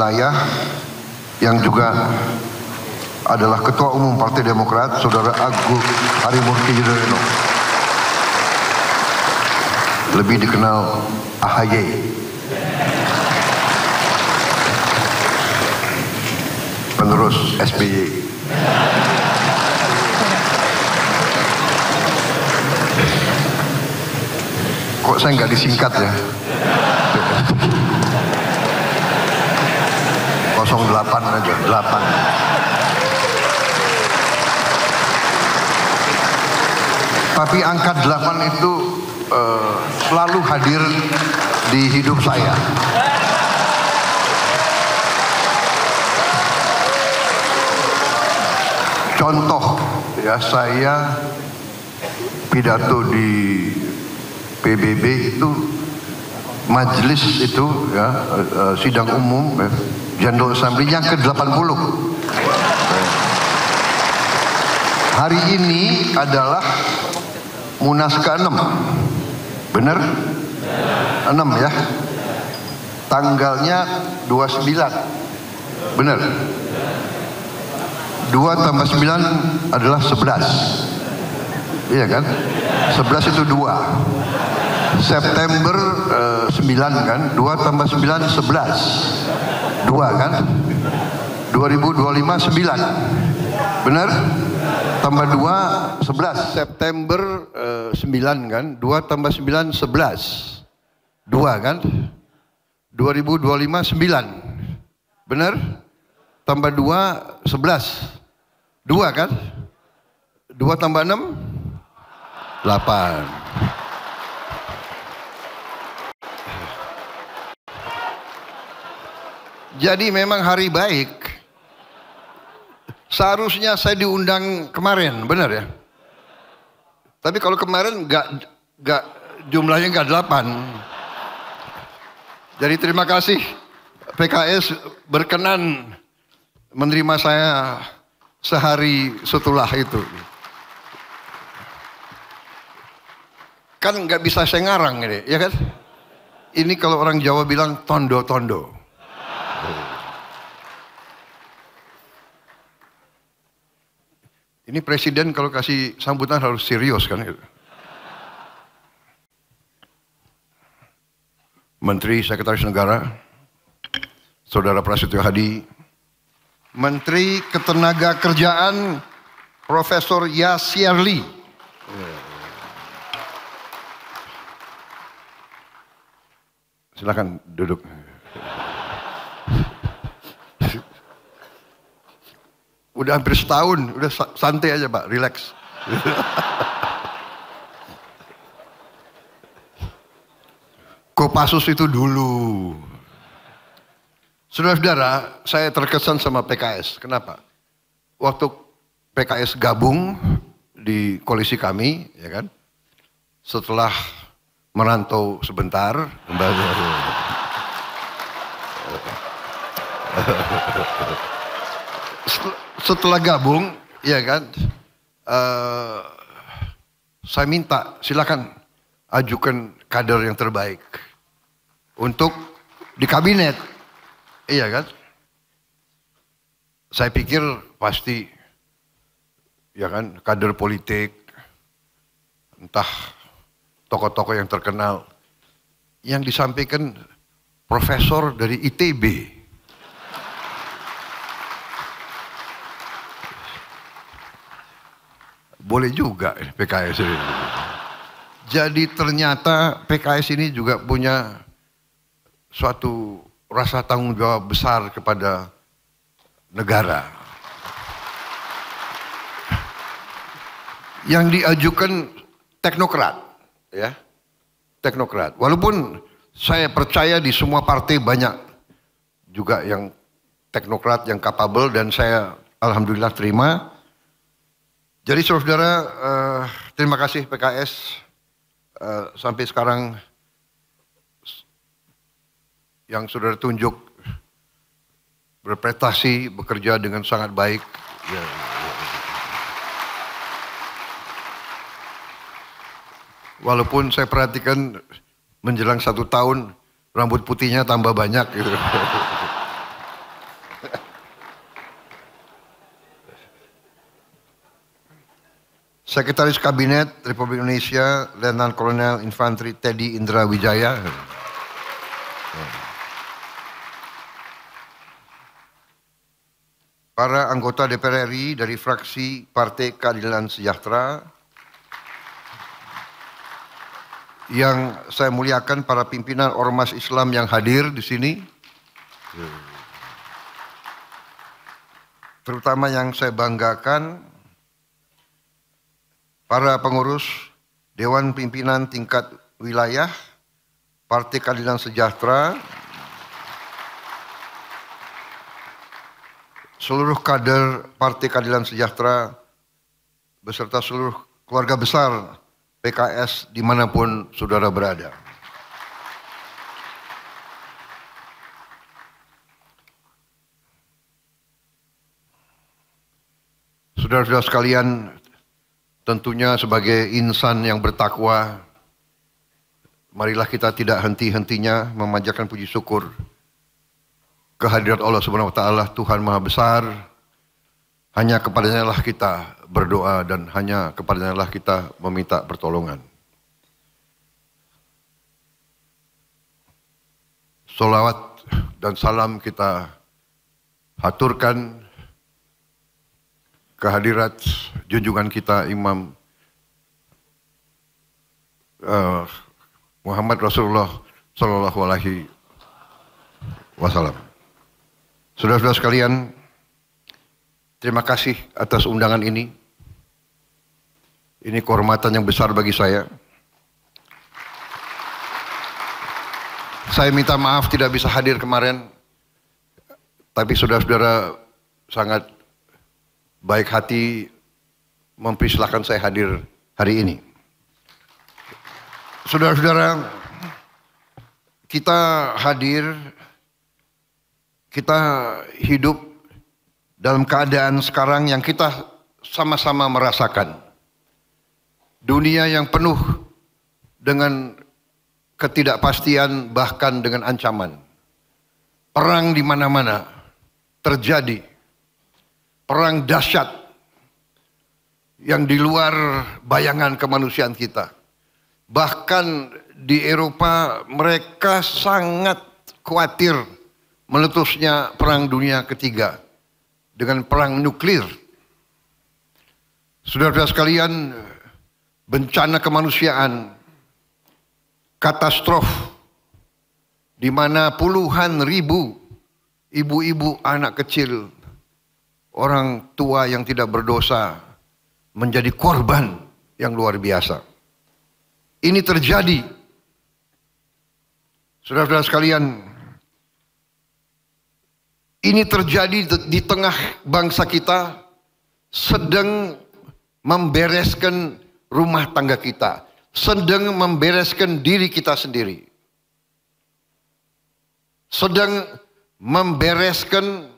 wilayah yang juga adalah Ketua Umum Partai Demokrat, Saudara Agus Harimurti Yudhoyono, lebih dikenal AHY. Penerus SBY. Kok saya nggak disingkat ya? 08 aja, 8. Tapi angka 8 itu selalu hadir di hidup saya. Contoh ya, saya pidato di PBB itu, majelis itu ya, sidang umum General Assembly yang ke-80. Hari ini adalah Munas ke-6. Benar? 6 ya. Tanggalnya 29. Benar? 2 tambah 9 adalah 11. Iya kan? 11 itu 2. September 9 kan? 2 tambah 9 11. 2 kan? 2025 9. Benar? Tambah 2 11. September 9 kan? 2 tambah 9 11. 2 kan? 2025 9. Benar? Tambah 2 11. 2 kan? 2 tambah 6 8. Jadi memang hari baik. Seharusnya saya diundang kemarin, benar ya? Tapi kalau kemarin nggak jumlahnya nggak 8. Jadi terima kasih PKS berkenan menerima saya sehari setelah itu. Kan nggak bisa saya ngarang ini, ya kan? Ini kalau orang Jawa bilang tondo-tondo. Ini presiden kalau kasih sambutan harus serius kan? Menteri Sekretaris Negara, Saudara Prasetyo Hadi, Menteri Ketenagakerjaan Profesor Yasirli, silakan duduk. Udah hampir setahun, udah santai aja Pak, relax. Kopassus itu dulu. Saudara-saudara, saya terkesan sama PKS. Kenapa? Waktu PKS gabung di koalisi kami, ya kan? Setelah merantau sebentar, kembali. Setelah gabung, ya kan, saya minta silakan ajukan kader yang terbaik untuk di kabinet, iya kan? Saya pikir pasti, ya kan, kader politik, entah tokoh-tokoh yang terkenal, yang disampaikan profesor dari ITB. Boleh juga PKS ini. Jadi ternyata PKS ini juga punya suatu rasa tanggung jawab besar kepada negara. Yang diajukan teknokrat, ya, teknokrat. Walaupun saya percaya di semua partai banyak juga yang teknokrat, yang capable, dan saya alhamdulillah terima. Jadi saudara, terima kasih PKS sampai sekarang yang saudara tunjuk berprestasi, bekerja dengan sangat baik. Ya. Walaupun saya perhatikan menjelang 1 tahun rambut putihnya tambah banyak gitu. Sekretaris Kabinet Republik Indonesia, Letnan Kolonel Infanteri Teddy Indra Wijaya. Para anggota DPR RI dari fraksi Partai Keadilan Sejahtera, yang saya muliakan para pimpinan ormas Islam yang hadir di sini, terutama yang saya banggakan, para pengurus Dewan Pimpinan tingkat wilayah Partai Keadilan Sejahtera, seluruh kader Partai Keadilan Sejahtera, beserta seluruh keluarga besar PKS dimanapun saudara berada. Saudara-saudara sekalian, tentunya sebagai insan yang bertakwa, marilah kita tidak henti-hentinya memanjatkan puji syukur kehadirat Allah Subhanahu wa taala, Tuhan Maha Besar. Hanya kepadanya lah kita berdoa dan hanya kepadanya lah kita meminta pertolongan. Sholawat dan salam kita haturkan kehadirat junjungan kita Imam Muhammad Rasulullah Sallallahu Alaihi Wasallam. Saudara-saudara sekalian, terima kasih atas undangan ini. Ini kehormatan yang besar bagi saya. Saya minta maaf tidak bisa hadir kemarin, tapi saudara-saudara sangat baik hati mempersilahkan saya hadir hari ini. Saudara-saudara, kita hadir, kita hidup dalam keadaan sekarang yang kita sama-sama merasakan. Dunia yang penuh dengan ketidakpastian, bahkan dengan ancaman. Perang di mana-mana terjadi. Perang dahsyat yang di luar bayangan kemanusiaan kita. Bahkan di Eropa mereka sangat khawatir meletusnya perang dunia ketiga dengan perang nuklir. Saudara-saudara sekalian, bencana kemanusiaan, katastrof, di mana puluhan ribu ibu-ibu, anak kecil, orang tua yang tidak berdosa menjadi korban yang luar biasa. Ini terjadi. Saudara-saudara sekalian, ini terjadi di tengah bangsa kita sedang membereskan rumah tangga kita, sedang membereskan diri kita sendiri, sedang membereskan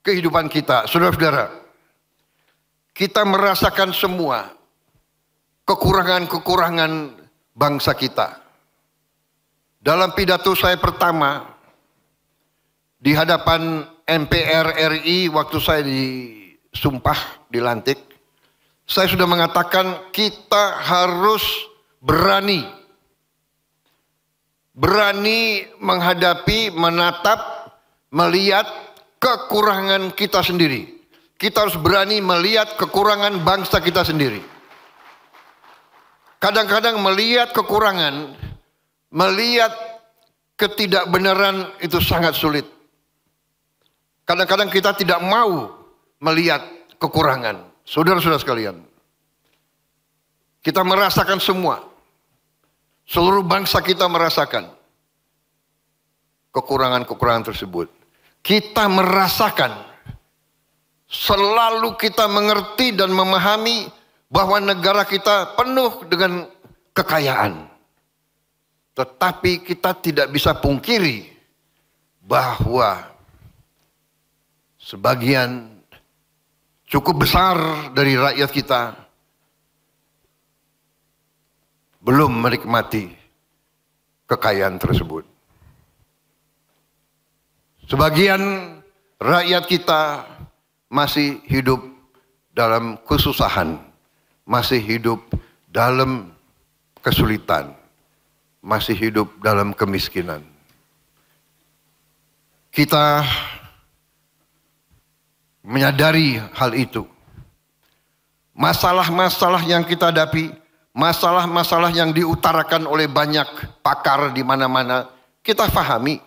kehidupan kita. Saudara-saudara, kita merasakan semua kekurangan-kekurangan bangsa kita. Dalam pidato saya pertama di hadapan MPR RI waktu saya disumpah, dilantik, saya sudah mengatakan kita harus berani menghadapi, menatap, melihat kekurangan kita sendiri. Kita harus berani melihat kekurangan bangsa kita sendiri. Kadang-kadang melihat kekurangan, melihat ketidakbenaran itu sangat sulit. Kadang-kadang kita tidak mau melihat kekurangan. Saudara-saudara sekalian, kita merasakan semua. Seluruh bangsa kita merasakan kekurangan-kekurangan tersebut. Kita merasakan, selalu kita mengerti dan memahami bahwa negara kita penuh dengan kekayaan. Tetapi kita tidak bisa pungkiri bahwa sebagian cukup besar dari rakyat kita belum menikmati kekayaan tersebut. Sebagian rakyat kita masih hidup dalam kesusahan, masih hidup dalam kesulitan, masih hidup dalam kemiskinan. Kita menyadari hal itu. Masalah-masalah yang kita hadapi, masalah-masalah yang diutarakan oleh banyak pakar di mana-mana, kita fahami.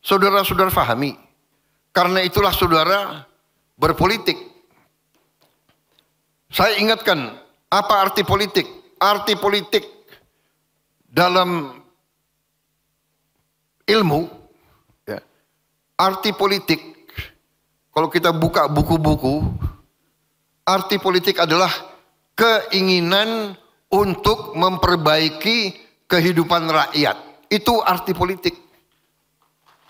Saudara-saudara fahami. Karena itulah saudara berpolitik. Saya ingatkan, apa arti politik? Arti politik dalam ilmu, ya, arti politik, kalau kita buka buku-buku, arti politik adalah keinginan untuk memperbaiki kehidupan rakyat. Itu arti politik.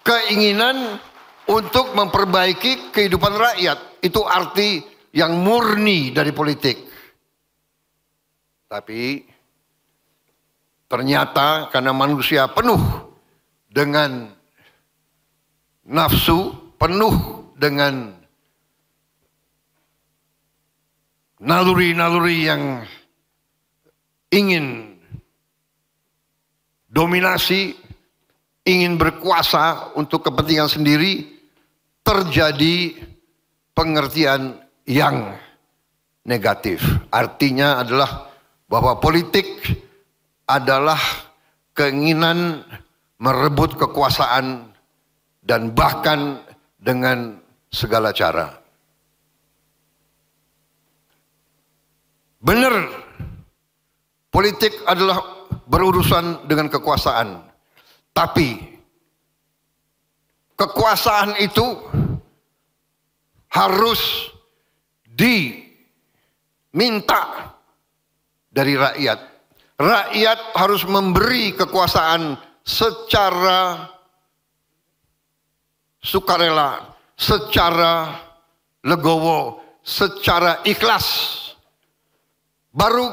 Keinginan untuk memperbaiki kehidupan rakyat. Itu arti yang murni dari politik. Tapi ternyata karena manusia penuh dengan nafsu, penuh dengan naluri-naluri yang ingin dominasi, ingin berkuasa untuk kepentingan sendiri, terjadi pengertian yang negatif. Artinya adalah bahwa politik adalah keinginan merebut kekuasaan dan bahkan dengan segala cara. Benar, politik adalah berurusan dengan kekuasaan. Tapi kekuasaan itu harus diminta dari rakyat. Rakyat harus memberi kekuasaan secara sukarela, secara legowo, secara ikhlas. Baru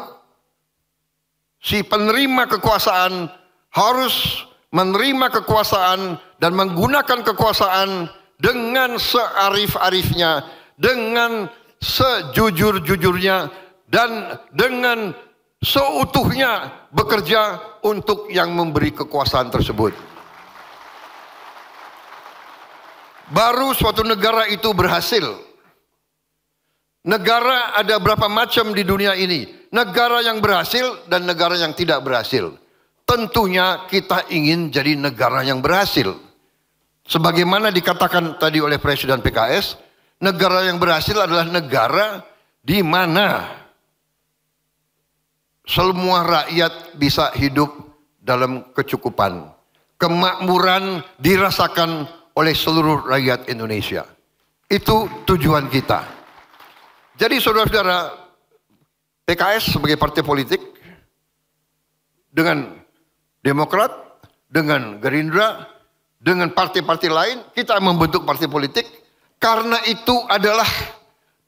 si penerima kekuasaan harus menerima kekuasaan dan menggunakan kekuasaan dengan searif-arifnya, dengan sejujur-jujurnya, dan dengan seutuhnya bekerja untuk yang memberi kekuasaan tersebut. Baru suatu negara itu berhasil. Negara ada berapa macam di dunia ini? Negara yang berhasil dan negara yang tidak berhasil. Tentunya kita ingin jadi negara yang berhasil. Sebagaimana dikatakan tadi oleh Presiden PKS, negara yang berhasil adalah negara di mana semua rakyat bisa hidup dalam kecukupan. Kemakmuran dirasakan oleh seluruh rakyat Indonesia. Itu tujuan kita. Jadi saudara-saudara, PKS sebagai partai politik dengan Demokrat, dengan Gerindra, dengan partai-partai lain, kita membentuk partai politik karena itu adalah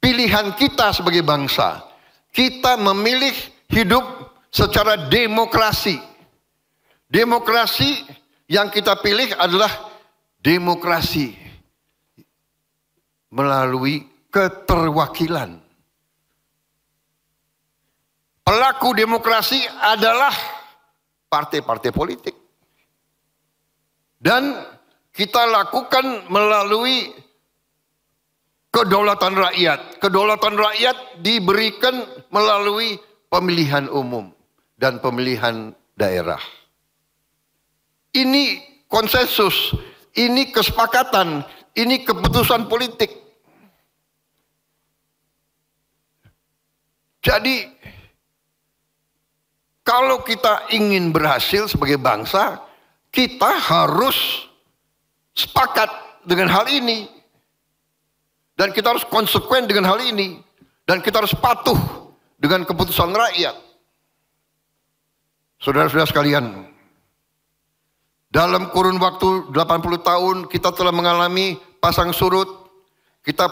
pilihan kita sebagai bangsa. Kita memilih hidup secara demokrasi. Demokrasi yang kita pilih adalah demokrasi melalui keterwakilan. Pelaku demokrasi adalah partai-partai politik. Dan kita lakukan melalui kedaulatan rakyat. Kedaulatan rakyat diberikan melalui pemilihan umum dan pemilihan daerah. Ini konsensus, ini kesepakatan, ini keputusan politik. Jadi kalau kita ingin berhasil sebagai bangsa, kita harus sepakat dengan hal ini. Dan kita harus konsekuen dengan hal ini. Dan kita harus patuh dengan keputusan rakyat. Saudara-saudara sekalian, dalam kurun waktu 80 tahun kita telah mengalami pasang surut. Kita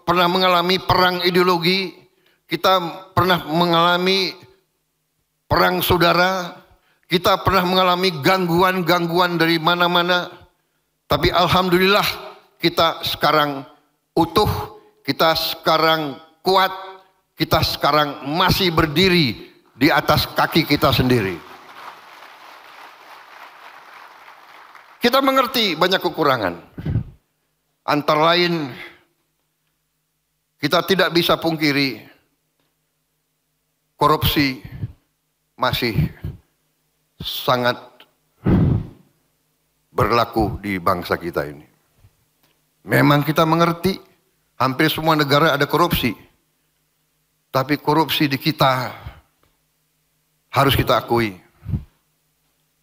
pernah mengalami perang ideologi. Kita pernah mengalami perang saudara, kita pernah mengalami gangguan-gangguan dari mana-mana. Tapi alhamdulillah kita sekarang utuh, kita sekarang kuat, kita sekarang masih berdiri di atas kaki kita sendiri. Kita mengerti banyak kekurangan. Antara lain, kita tidak bisa pungkiri korupsi masih sangat berlaku di bangsa kita ini. Memang kita mengerti hampir semua negara ada korupsi. Tapi korupsi di kita harus kita akui.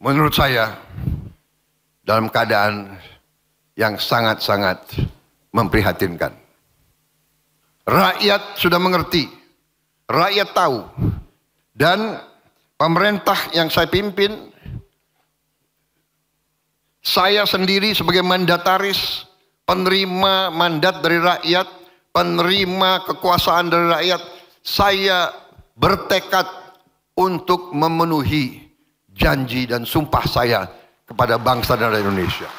Menurut saya dalam keadaan yang sangat-sangat memprihatinkan. Rakyat sudah mengerti, rakyat tahu, dan pemerintah yang saya pimpin, saya sendiri sebagai mandataris, penerima mandat dari rakyat, penerima kekuasaan dari rakyat, saya bertekad untuk memenuhi janji dan sumpah saya kepada bangsa dan rakyat Indonesia.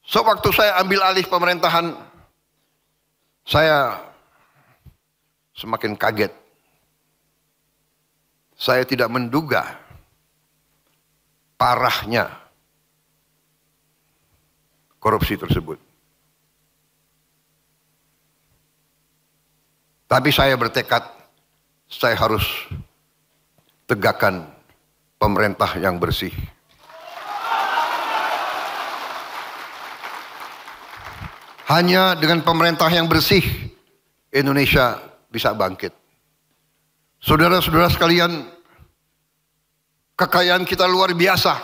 Sewaktu saya ambil alih pemerintahan, saya semakin kaget. Saya tidak menduga parahnya korupsi tersebut. Tapi saya bertekad, saya harus tegakkan pemerintah yang bersih. Hanya dengan pemerintah yang bersih, Indonesia bisa bangkit. Saudara-saudara sekalian, kekayaan kita luar biasa.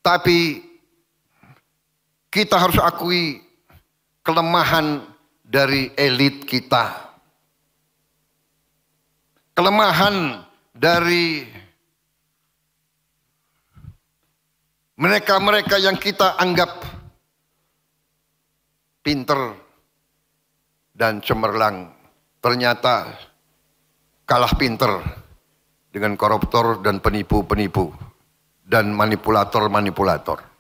Tapi kita harus akui kelemahan dari elit kita. Kelemahan dari mereka-mereka yang kita anggap pinter dan cemerlang, ternyata kalah pinter dengan koruptor dan penipu-penipu dan manipulator-manipulator.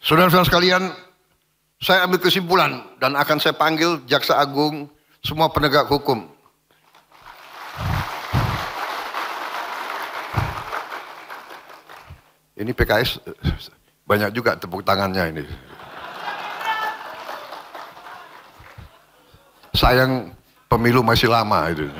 Saudara-saudara sekalian, saya ambil kesimpulan dan akan saya panggil Jaksa Agung, semua penegak hukum. Ini PKS banyak juga tepuk tangannya ini. Sayang pemilu masih lama itu.